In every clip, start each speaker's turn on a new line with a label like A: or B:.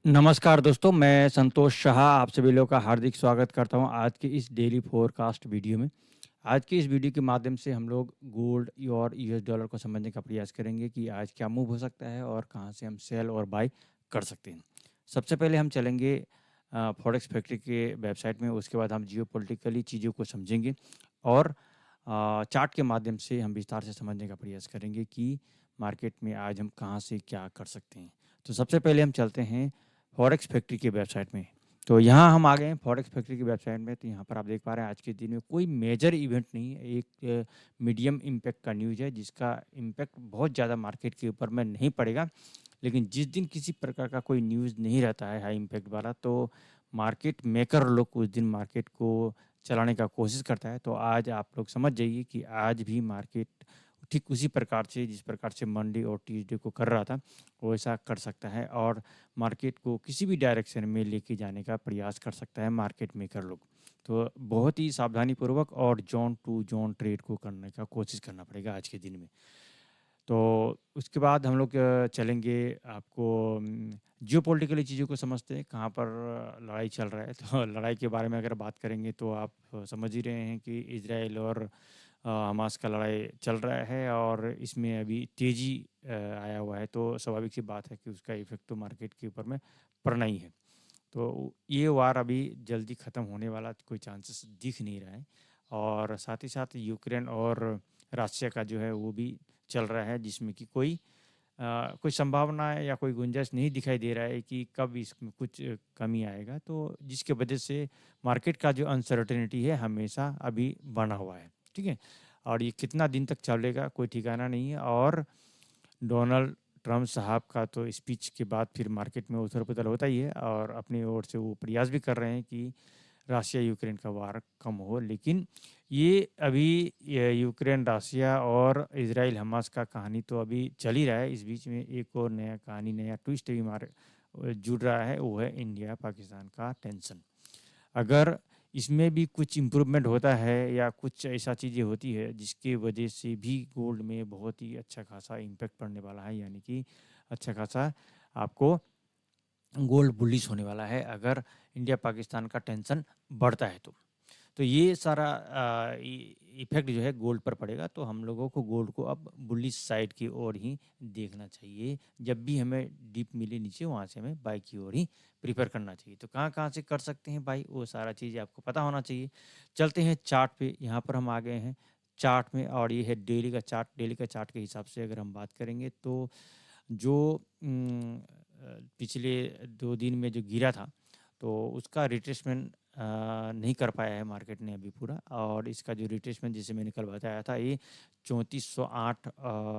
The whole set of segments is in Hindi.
A: नमस्कार दोस्तों, मैं संतोष शाह आप सभी लोगों का हार्दिक स्वागत करता हूं आज की इस डेली फोरकास्ट वीडियो में। आज की इस वीडियो के माध्यम से हम लोग गोल्ड और यूएस डॉलर को समझने का प्रयास करेंगे कि आज क्या मूव हो सकता है और कहां से हम सेल और बाय कर सकते हैं। सबसे पहले हम चलेंगे फॉरेक्स फैक्ट्री के वेबसाइट में, उसके बाद हम जियोपॉलिटिकली चीज़ों को समझेंगे और चार्ट के माध्यम से हम विस्तार से समझने का प्रयास करेंगे कि मार्केट में आज हम कहाँ से क्या कर सकते हैं। तो सबसे पहले हम चलते हैं फॉरेक्स फैक्ट्री की वेबसाइट में। तो यहाँ हम आ गए हैं फॉरेक्स फैक्ट्री की वेबसाइट में। तो यहाँ पर आप देख पा रहे हैं आज के दिन में कोई मेजर इवेंट नहीं है, एक मीडियम इम्पैक्ट का न्यूज़ है जिसका इम्पैक्ट बहुत ज़्यादा मार्केट के ऊपर में नहीं पड़ेगा। लेकिन जिस दिन किसी प्रकार का कोई न्यूज़ नहीं रहता है हाई इम्पैक्ट वाला, तो मार्केट मेकर लोग उस दिन मार्केट को चलाने का कोशिश करता है। तो आज आप लोग समझ जाइए कि आज भी मार्केट ठीक उसी प्रकार से जिस प्रकार से मंडे और ट्यूसडे को कर रहा था वैसा कर सकता है और मार्केट को किसी भी डायरेक्शन में लेके जाने का प्रयास कर सकता है मार्केट मेकर लोग। तो बहुत ही सावधानीपूर्वक और जोन टू जोन ट्रेड को करने का कोशिश करना पड़ेगा आज के दिन में। तो उसके बाद हम लोग चलेंगे आपको जियोपॉलिटिकली चीज़ों को समझते हैं कहाँ पर लड़ाई चल रहा है। तो लड़ाई के बारे में अगर बात करेंगे तो आप समझ ही रहे हैं कि इजराइल और हमास का लड़ाई चल रहा है और इसमें अभी तेज़ी आया हुआ है। तो स्वाभाविक सी बात है कि उसका इफेक्ट तो मार्केट के ऊपर में पड़ना ही है। तो ये वार अभी जल्दी ख़त्म होने वाला कोई चांसेस दिख नहीं रहा है। और साथ ही साथ यूक्रेन और रशिया का जो है वो भी चल रहा है जिसमें कि कोई संभावना या कोई गुंजाइश नहीं दिखाई दे रहा है कि कब इसमें कुछ कमी आएगा। तो जिसके वजह से मार्केट का जो अनसर्टेनिटी है हमेशा अभी बना हुआ है। ठीक है, और ये कितना दिन तक चलेगा कोई ठिकाना नहीं है। और डोनाल्ड ट्रम्प साहब का तो स्पीच के बाद फिर मार्केट में उथल पुथल होता ही है और अपनी ओर से वो प्रयास भी कर रहे हैं कि रशिया यूक्रेन का वार कम हो। लेकिन ये अभी यूक्रेन रशिया और इजराइल हमास का कहानी तो अभी चल ही रहा है। इस बीच में एक और नया कहानी नया ट्विस्ट भी जुड़ रहा है, वो है इंडिया पाकिस्तान का टेंशन। अगर इसमें भी कुछ इम्प्रूवमेंट होता है या कुछ ऐसा चीज़ें होती है जिसकी वजह से भी गोल्ड में बहुत ही अच्छा खासा इम्पैक्ट पड़ने वाला है, यानी कि अच्छा खासा आपको गोल्ड बुलिश होने वाला है अगर इंडिया पाकिस्तान का टेंशन बढ़ता है तो ये सारा इफेक्ट जो है गोल्ड पर पड़ेगा। तो हम लोगों को गोल्ड को अब बुलिश साइड की ओर ही देखना चाहिए। जब भी हमें डीप मिले नीचे वहाँ से हमें बाई की ओर ही प्रीफर करना चाहिए। तो कहाँ कहाँ से कर सकते हैं बाई, वो सारा चीज़ आपको पता होना चाहिए। चलते हैं चार्ट पे। यहाँ पर हम आ गए हैं चार्ट में और ये है डेली का चार्ट। डेली का चार्ट के हिसाब से अगर हम बात करेंगे तो जो पिछले 2 दिन में जो गिरा था तो उसका रिट्रेसमेंट नहीं कर पाया है मार्केट ने अभी पूरा। और इसका जो रिट्रेसमेंट जिसे मैंने कल बताया था ये 3408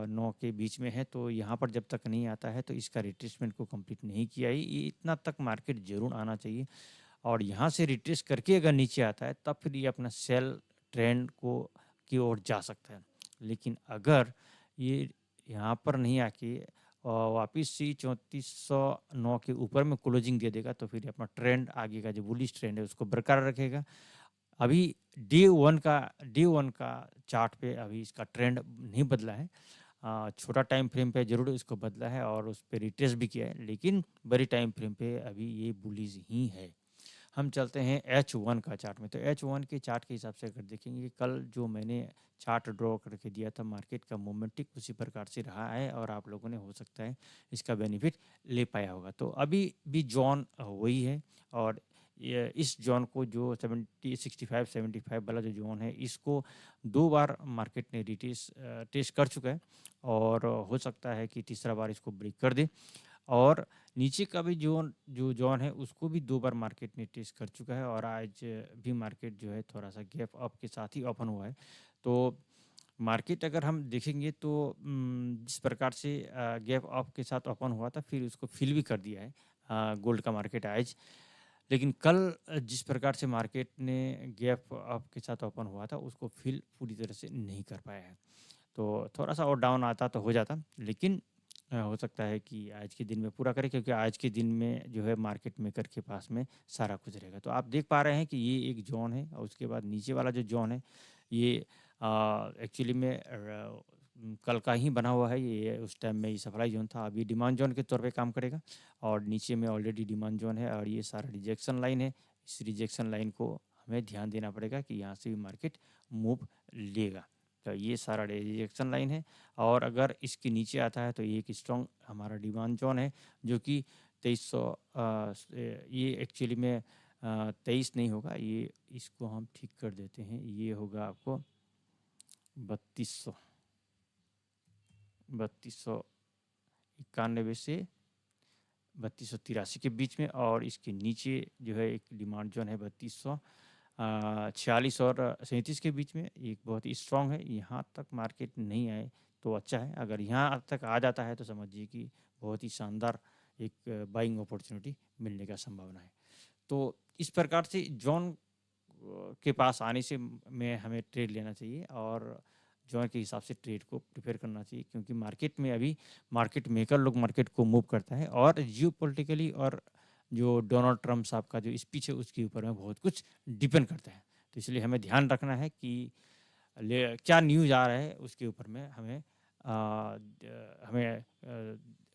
A: 9 के बीच में है। तो यहाँ पर जब तक नहीं आता है तो इसका रिट्रेसमेंट को कंप्लीट नहीं किया है। ये इतना तक मार्केट ज़रूर आना चाहिए और यहाँ से रिट्रेस करके अगर नीचे आता है तब फिर ये अपना सेल ट्रेंड को की ओर जा सकता है। लेकिन अगर ये यहाँ पर नहीं आके और वापस से 3409 के ऊपर में क्लोजिंग दे देगा तो फिर अपना ट्रेंड आगे का जो बुलिश ट्रेंड है उसको बरकरार रखेगा। अभी डे वन का चार्ट पे अभी इसका ट्रेंड नहीं बदला है। छोटा टाइम फ्रेम पे जरूर इसको बदला है और उस पर रिट्रेस भी किया है, लेकिन बड़ी टाइम फ्रेम पे अभी ये बुलिश ही है। हम चलते हैं H1 का चार्ट में। तो H1 के चार्ट के हिसाब से अगर देखेंगे कल जो मैंने चार्ट ड्रॉ करके दिया था मार्केट का मूवमेंट ठीक उसी प्रकार से रहा है और आप लोगों ने हो सकता है इसका बेनिफिट ले पाया होगा। तो अभी भी जोन वही है और इस जोन को जो 65 वाला जो जोन है इसको 2 बार मार्केट ने टेस्ट कर चुका है और हो सकता है कि तीसरा बार इसको ब्रेक कर दे। और नीचे का भी जो जोन है उसको भी 2 बार मार्केट ने टेस्ट कर चुका है और आज भी मार्केट जो है थोड़ा सा गैप अप के साथ ही ओपन हुआ है। तो मार्केट अगर हम देखेंगे तो जिस प्रकार से गैप अप के साथ ओपन हुआ था फिर उसको फिल भी कर दिया है गोल्ड का मार्केट आज। लेकिन कल जिस प्रकार से मार्केट ने गैप अप के साथ ओपन हुआ था उसको फिल पूरी तरह से नहीं कर पाया है। तो थोड़ा सा और डाउन आता तो हो जाता, लेकिन हो सकता है कि आज के दिन में पूरा करें क्योंकि आज के दिन में जो है मार्केट मेकर के पास में सारा कुछ रहेगा। तो आप देख पा रहे हैं कि ये एक जोन है और उसके बाद नीचे वाला जो जोन है ये एक्चुअली में कल का ही बना हुआ है ये, उस टाइम में ये सप्लाई जोन था, अभी डिमांड जोन के तौर पे काम करेगा और नीचे में ऑलरेडी डिमांड जोन है और ये सारा रिजेक्शन लाइन है। इस रिजेक्शन लाइन को हमें ध्यान देना पड़ेगा कि यहाँ से भी मार्केट मूव लेगा। तो ये सारा रिजेक्शन लाइन है और अगर इसके नीचे आता है तो ये एक स्ट्रॉन्ग हमारा डिमांड जोन है जो कि 2300, ये एक्चुअली में 23 नहीं होगा, ये इसको हम ठीक कर देते हैं, ये होगा आपको 3291 से 3283 के बीच में, और इसके नीचे जो है एक डिमांड जोन है 3246 और 37 के बीच में, एक बहुत ही स्ट्रॉन्ग है। यहाँ तक मार्केट नहीं आए तो अच्छा है, अगर यहाँ तक आ जाता है तो समझिए कि बहुत ही शानदार एक बाइंग अपॉर्चुनिटी मिलने का संभावना है। तो इस प्रकार से जॉन के पास आने से में हमें ट्रेड लेना चाहिए और जॉन के हिसाब से ट्रेड को प्रिपेयर करना चाहिए, क्योंकि मार्केट में अभी मार्केट मेकर लोग मार्केट को मूव करता है और जियोपॉलिटिकली और जो डोनाल्ड ट्रम्प साहब का जो स्पीच है उसके ऊपर में बहुत कुछ डिपेंड करता है। तो इसलिए हमें ध्यान रखना है कि क्या न्यूज़ आ रहा है उसके ऊपर में हमें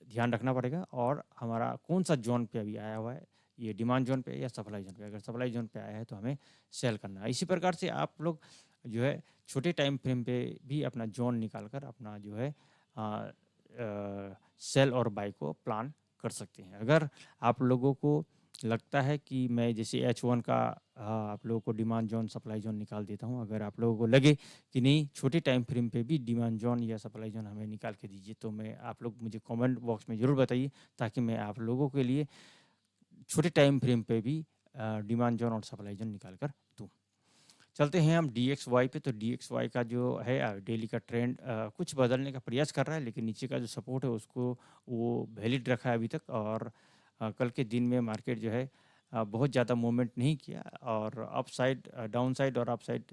A: ध्यान रखना पड़ेगा और हमारा कौन सा जोन पे अभी आया हुआ है, ये डिमांड जोन पे या सप्लाई जोन पे। अगर सप्लाई जोन पे आया है तो हमें सेल करना है। इसी प्रकार से आप लोग जो है छोटे टाइम फ्रेम पे भी अपना जोन निकाल कर अपना जो है सेल और बाई को प्लान कर सकते हैं। अगर आप लोगों को लगता है कि मैं जैसे H1 का आप लोगों को डिमांड जोन सप्लाई जोन निकाल देता हूं, अगर आप लोगों को लगे कि नहीं छोटे टाइम फ्रेम पे भी डिमांड जोन या सप्लाई जोन हमें निकाल के दीजिए, तो मैं आप लोग मुझे कमेंट बॉक्स में ज़रूर बताइए, ताकि मैं आप लोगों के लिए छोटे टाइम फ्रेम पे भी डिमांड जोन और सप्लाई जोन निकाल कर दूँ। चलते हैं हम DXY पे। तो DXY का जो है डेली का ट्रेंड कुछ बदलने का प्रयास कर रहा है, लेकिन नीचे का जो सपोर्ट है उसको वो वैलिड रखा है अभी तक। और कल के दिन में मार्केट जो है बहुत ज़्यादा मूवमेंट नहीं किया और अप साइड डाउन साइड और अप साइड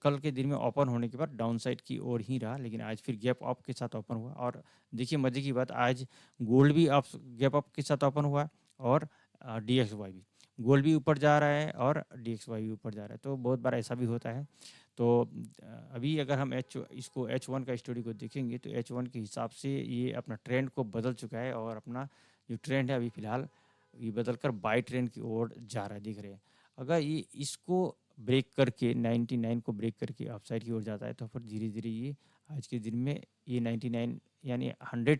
A: कल के दिन में ओपन होने के बाद डाउन साइड की ओर ही रहा, लेकिन आज फिर गैप अप के साथ ओपन हुआ। और देखिए मजे की बात, आज गोल्ड भी अप गैप अप के साथ ओपन हुआ और DXY भी, गोल्ड भी ऊपर जा रहा है और DXY भी ऊपर जा रहा है। तो बहुत बार ऐसा भी होता है। तो अभी अगर हम इसको H1 का स्टोरी को देखेंगे तो H1 के हिसाब से ये अपना ट्रेंड को बदल चुका है और अपना जो ट्रेंड है अभी फ़िलहाल ये बदल कर बाई ट्रेंड की ओर जा रहा है, दिख रहे हैं। अगर ये इसको ब्रेक करके 99 को ब्रेक करके अपसाइड की ओर जाता है तो फिर धीरे धीरे ये आज के दिन में ये 99 यानी 100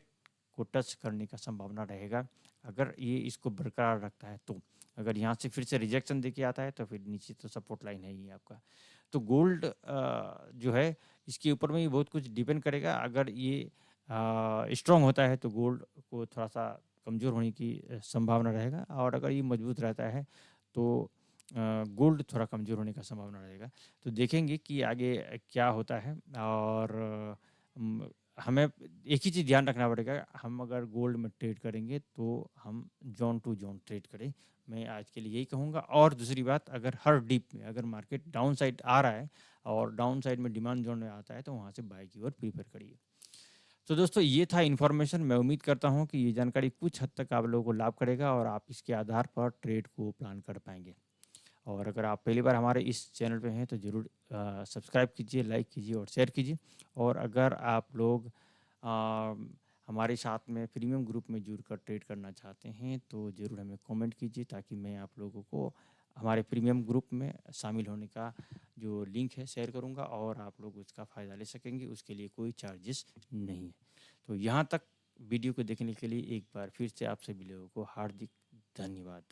A: को टच करने का संभावना रहेगा, अगर ये इसको बरकरार रखता है तो। अगर यहाँ से फिर से रिजेक्शन देके आता है तो फिर नीचे तो सपोर्ट लाइन है ही आपका। तो गोल्ड जो है इसके ऊपर में ही बहुत कुछ डिपेंड करेगा। अगर ये स्ट्रॉन्ग होता है तो गोल्ड को थोड़ा सा कमज़ोर होने की संभावना रहेगा, और अगर ये मजबूत रहता है तो गोल्ड थोड़ा कमज़ोर होने का संभावना रहेगा। तो देखेंगे कि आगे क्या होता है। और हमें एक ही चीज़ ध्यान रखना पड़ेगा, हम अगर गोल्ड में ट्रेड करेंगे तो हम जोन टू जोन ट्रेड करें, मैं आज के लिए यही कहूँगा। और दूसरी बात, अगर हर डीप में अगर मार्केट डाउन साइड आ रहा है और डाउन साइड में डिमांड जोन में आता है तो वहाँ से बाय की ओर प्रीफर करिए। तो दोस्तों ये था इन्फॉर्मेशन। मैं उम्मीद करता हूँ कि ये जानकारी कुछ हद तक आप लोगों को लाभ करेगा और आप इसके आधार पर ट्रेड को प्लान कर पाएंगे। और अगर आप पहली बार हमारे इस चैनल पे हैं तो ज़रूर सब्सक्राइब कीजिए, लाइक कीजिए और शेयर कीजिए। और अगर आप लोग हमारे साथ में प्रीमियम ग्रुप में जुड़कर ट्रेड करना चाहते हैं तो ज़रूर हमें कमेंट कीजिए, ताकि मैं आप लोगों को हमारे प्रीमियम ग्रुप में शामिल होने का जो लिंक है शेयर करूंगा और आप लोग उसका फ़ायदा ले सकेंगे। उसके लिए कोई चार्जेस नहीं है। तो यहाँ तक वीडियो को देखने के लिए एक बार फिर से आप सभी लोगों को हार्दिक धन्यवाद।